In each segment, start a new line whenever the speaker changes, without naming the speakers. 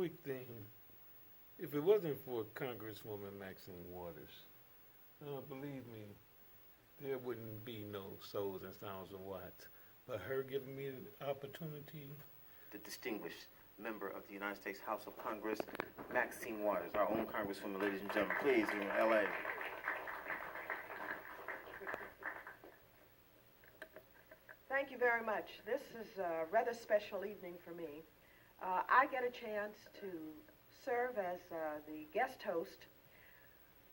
quick thing. If it wasn't for Congresswoman Maxine Waters, believe me, there wouldn't be no Souls and Sounds of Watts. But her giving me the opportunity.
The distinguished member of the United States House of Congress, Maxine Waters, our own Congresswoman, ladies and gentlemen. Please, in L.A.
Thank you very much. This is a rather special evening for me. I get a chance to serve as the guest host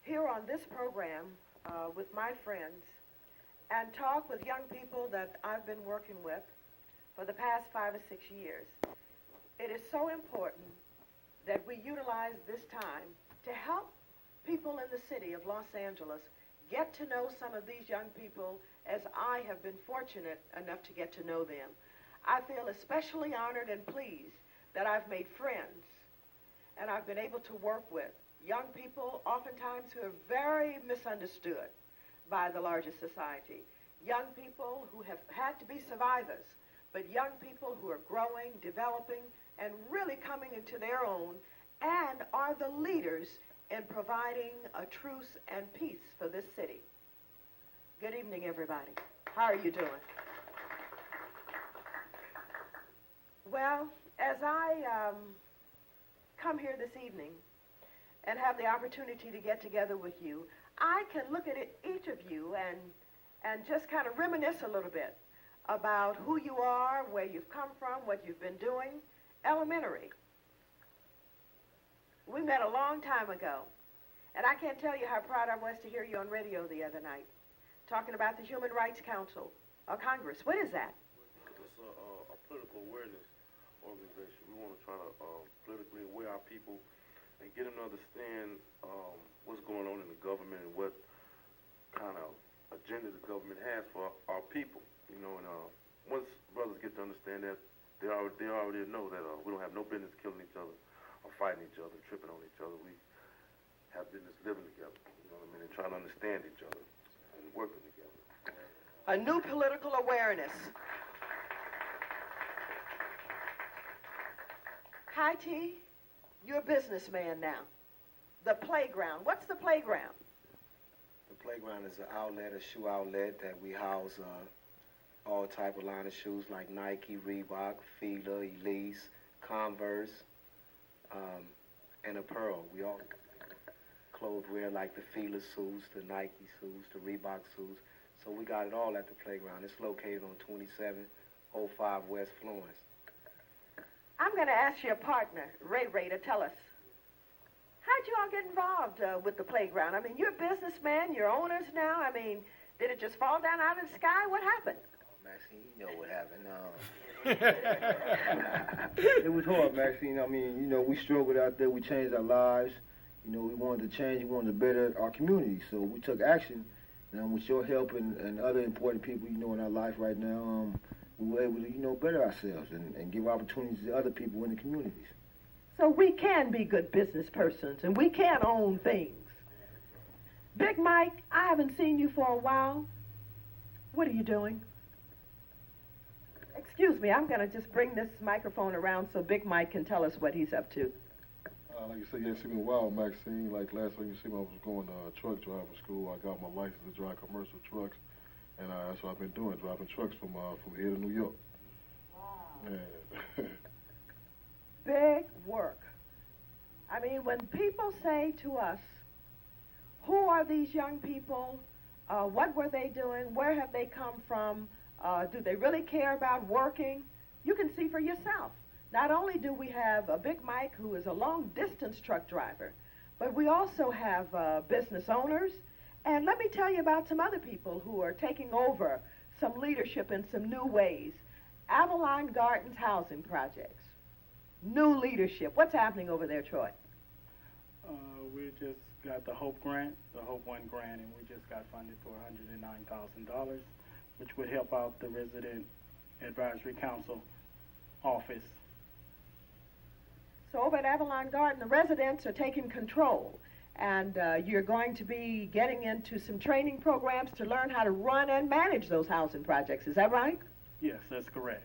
here on this program with my friends and talk with young people that I've been working with for the past 5 or 6 years. It is so important that we utilize this time to help people in the city of Los Angeles get to know some of these young people as I have been fortunate enough to get to know them. I feel especially honored and pleased that I've made friends and I've been able to work with young people oftentimes who are very misunderstood by the larger society. Young people who have had to be survivors, but young people who are growing, developing, and really coming into their own and are the leaders in providing a truce and peace for this city. Good evening, everybody. How are you doing? Well, as I come here this evening and have the opportunity to get together with you, I can look at each of you and just kind of reminisce a little bit about who you are, where you've come from, what you've been doing. Elementary. We met a long time ago, and I can't tell you how proud I was to hear you on radio the other night, talking about the Human Rights Council of Congress. What is that?
It's a political awareness organization. We want to try to politically aware our people and get them to understand what's going on in the government and what kind of agenda the government has for our people. You know, and once brothers get to understand that, they already know that we don't have no business killing each other or fighting each other, tripping on each other. We have business living together, you know what I mean, and trying to understand each other and working together.
A new political awareness. Hi, T. You're a businessman now. The playground. What's the playground?
The playground is an outlet, a shoe outlet that we house all type of line of shoes like Nike, Reebok, Fila, Elise, Converse, and apparel. We all clothes wear like the Fila suits, the Nike suits, the Reebok suits. So we got it all at the playground. It's located on 2705 West Florence.
I'm going to ask your partner, Ray, to tell us, how'd you all get involved with the playground? I mean, you're a businessman, you're owners now. I mean, did it just fall down out of the sky? What happened?
Maxine, you know what happened. It was hard, Maxine. I mean, you know, we struggled out there. We changed our lives. You know, we wanted to change. We wanted to better our community. So we took action. And with your help and other important people, you know, in our life right now, we were able to, you know, better ourselves and give opportunities to other people in the communities.
So we can be good business persons, and we can own things. Big Mike, I haven't seen you for a while. What are you doing? Excuse me, I'm going to just bring this microphone around so Big Mike can tell us what he's up to.
Like you said, you ain't seen me in a while, Maxine. Like last time you see me, I was going to truck driver school. I got my license to drive commercial trucks, and that's what I've been doing, driving trucks from here to New York. Wow. Yeah.
Big work. I mean, when people say to us, who are these young people? What were they doing? Where have they come from? Do they really care about working? You can see for yourself. Not only do we have a Big Mike who is a long-distance truck driver, but we also have business owners. And let me tell you about some other people who are taking over some leadership in some new ways. Avalon Gardens housing projects. New leadership. What's happening over there, Troy?
We just got the Hope Grant, the Hope One Grant, and we just got funded for $109,000, which would help out the Resident Advisory Council office.
So over at Avalon Garden, the residents are taking control, and you're going to be getting into some training programs to learn how to run and manage those housing projects. Is that right?
Yes, that's correct.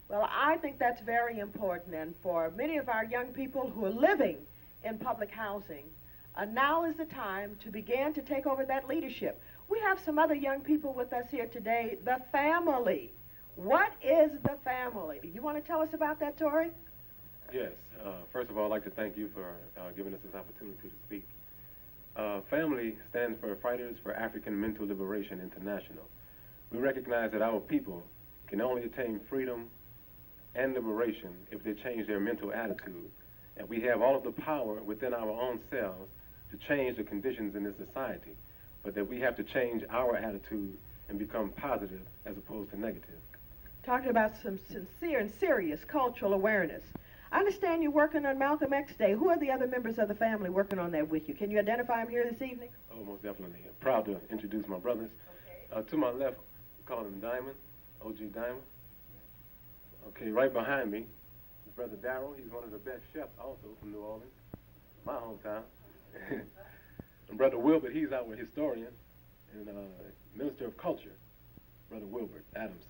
Well, I think that's very important, and for many of our young people who are living in public housing, now is the time to begin to take over that leadership. We have some other young people with us here today, the family. What is the family? You want to tell us about that, Tori?
Yes. First of all, I'd like to thank you for giving us this opportunity to speak. Family stands for Fighters for African Mental Liberation International. We recognize that our people can only attain freedom and liberation if they change their mental attitude. And we have all of the power within our own selves to change the conditions in this society, but that we have to change our attitude and become positive as opposed to negative.
Talking about some sincere and serious cultural awareness. I understand you're working on Malcolm X Day. Who are the other members of the family working on that with you? Can you identify them here this evening?
Oh, most definitely. Proud to introduce my brothers. Okay. To my left, we call him Diamond, OG Diamond. Okay, right behind me, is Brother Darrell. He's one of the best chefs also from New Orleans, my hometown. And Brother Wilbert, he's our historian and Minister of Culture, Brother Wilbert Adams.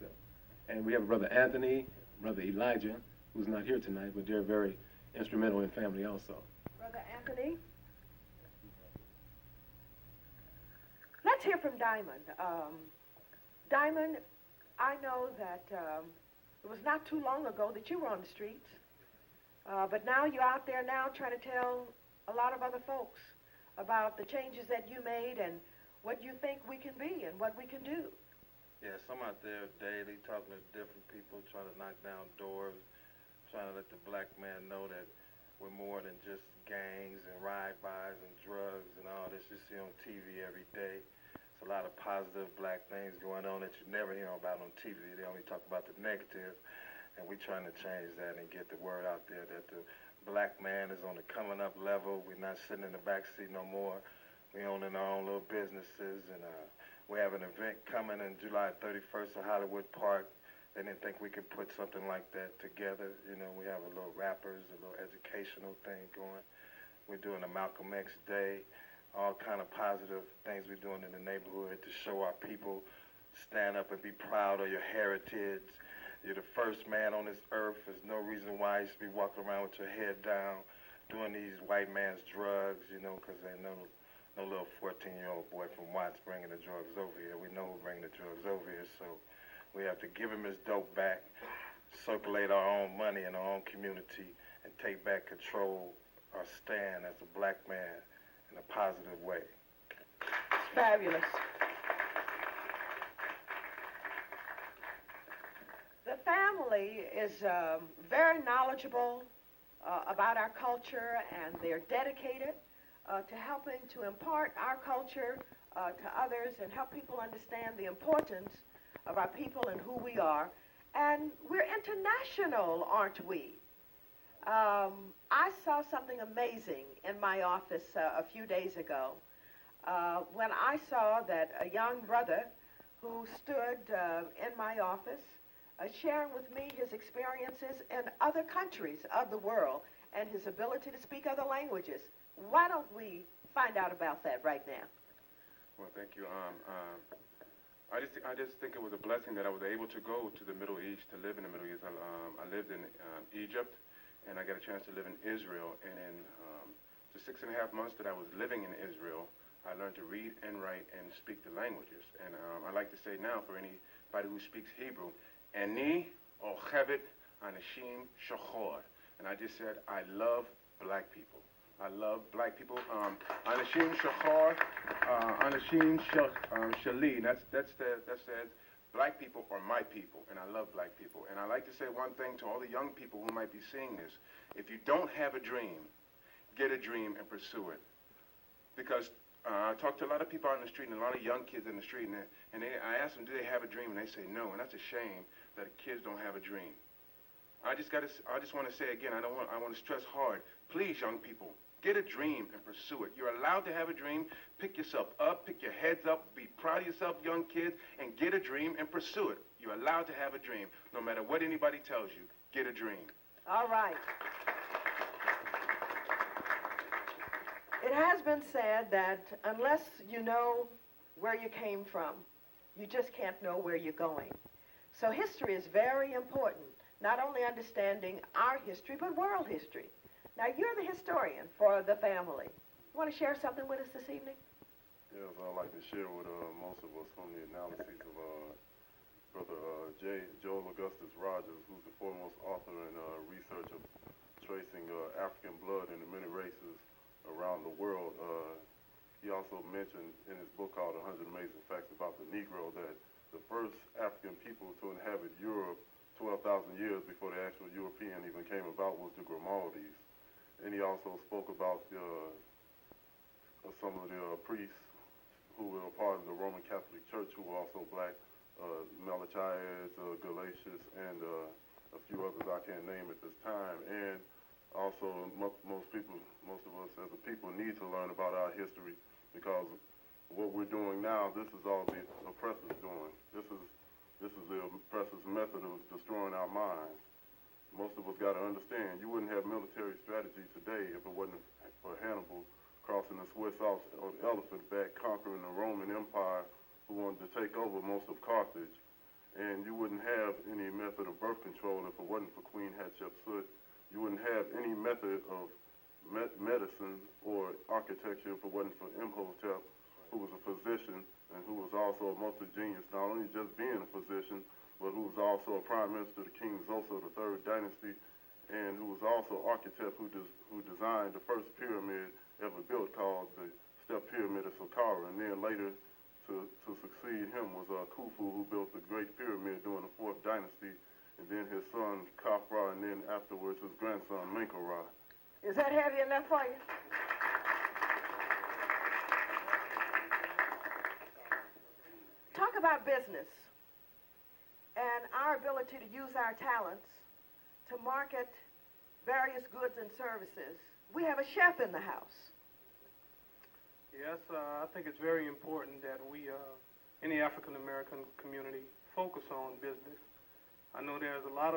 And we have Brother Anthony, Brother Elijah, who's not here tonight, but they're very instrumental in family also.
Brother Anthony? Let's hear from Diamond. Diamond, I know that it was not too long ago that you were on the streets, but now you're out there now trying to tell a lot of other folks about the changes that you made and what you think we can be and what we can do.
Yes, I'm out there daily talking to different people, trying to knock down doors, trying to let the black man know that we're more than just gangs and ride-bys and drugs and all this you see on TV every day. It's a lot of positive black things going on that you never hear about on TV. They only talk about the negative, and we're trying to change that and get the word out there that the black man is on the coming up level. We're not sitting in the back seat no more. We owning our own little businesses, and we have an event coming on July 31st at Leimert Park. They didn't think we could put something like that together. You know, we have a little rappers, a little educational thing going. We're doing a Malcolm X Day, all kind of positive things we're doing in the neighborhood to show our people, stand up and be proud of your heritage. You're the first man on this earth. There's no reason why you should be walking around with your head down, doing these white man's drugs, you know, because ain't no little 14-year-old boy from Watts bringing the drugs over here. We know who's bringing the drugs over here, so we have to give him his dope back, circulate our own money in our own community, and take back control, our stand as a black man in a positive way.
It's fabulous. The family is very knowledgeable about our culture, and they're dedicated to helping to impart our culture to others and help people understand the importance of our people and who we are. And we're international, aren't we? I saw something amazing in my office a few days ago when I saw that a young brother who stood in my office sharing with me his experiences in other countries of the world and his ability to speak other languages. Why don't we find out about that right now?
Well, thank you. I just think it was a blessing that I was able to go to the Middle East, to live in the Middle East. I lived in Egypt, and I got a chance to live in Israel. And in the 6.5 months that I was living in Israel, I learned to read and write and speak the languages. And I like to say now, for anybody who speaks Hebrew, Ani ochevet anashim shachor. And I just said, I love black people. I love black people. Anashim shachor, anashim shali. That says black people are my people, and I love black people. And I like to say one thing to all the young people who might be seeing this. If you don't have a dream, get a dream and pursue it. Because I talk to a lot of people out in the street and a lot of young kids in the street, and I ask them, do they have a dream? And they say no, and that's a shame that kids don't have a dream. I just want to say again, I want to stress hard, please, young people, get a dream and pursue it. You're allowed to have a dream. Pick yourself up, pick your heads up, be proud of yourself, young kids, and get a dream and pursue it. You're allowed to have a dream, no matter what anybody tells you. Get a dream.
All right. It has been said that unless you know where you came from, you just can't know where you're going. So history is very important. not only understanding our history, but world history. Now, you're the historian for the family. You want to share something with us this evening?
Yes, I'd like to share with most of us from the analyses of Brother Joel Augustus Rogers, who's the foremost author and researcher tracing African blood in the many races around the world. He also mentioned in his book called 100 Amazing Facts about the Negro that the first African people to inhabit Europe 12,000 years before the actual European even came about was the Grimaldi's. And he also spoke about some of the priests who were a part of the Roman Catholic Church who were also black, Malachites, Galatius, and a few others I can't name at this time. And also most of us as a people need to learn about our history, because what we're doing now, this is all the oppressors doing. This is the oppressors' method of destroying our minds. Most of us got to understand, you wouldn't have military strategy today if it wasn't for Hannibal crossing the Swiss Alps on elephant back, conquering the Roman Empire, who wanted to take over most of Carthage. And you wouldn't have any method of birth control if it wasn't for Queen Hatshepsut. You wouldn't have any method of medicine or architecture if it wasn't for Imhotep, who was a physician and who was also a multi-genius, not only just being a physician, but who was also a prime minister of the King Zoser of the Third Dynasty, and who was also an architect who designed the first pyramid ever built, called the Step Pyramid of Saqqara. And then later, to succeed him was Khufu, who built the Great Pyramid during the Fourth Dynasty, and then his son Khafra, and then afterwards his grandson Menkaure.
Is that heavy enough for you? Talk about business and our ability to use our talents to market various goods and services. We have a chef in the house.
Yes, I think it's very important that we, in the African American community, focus on business. I know there's a lot of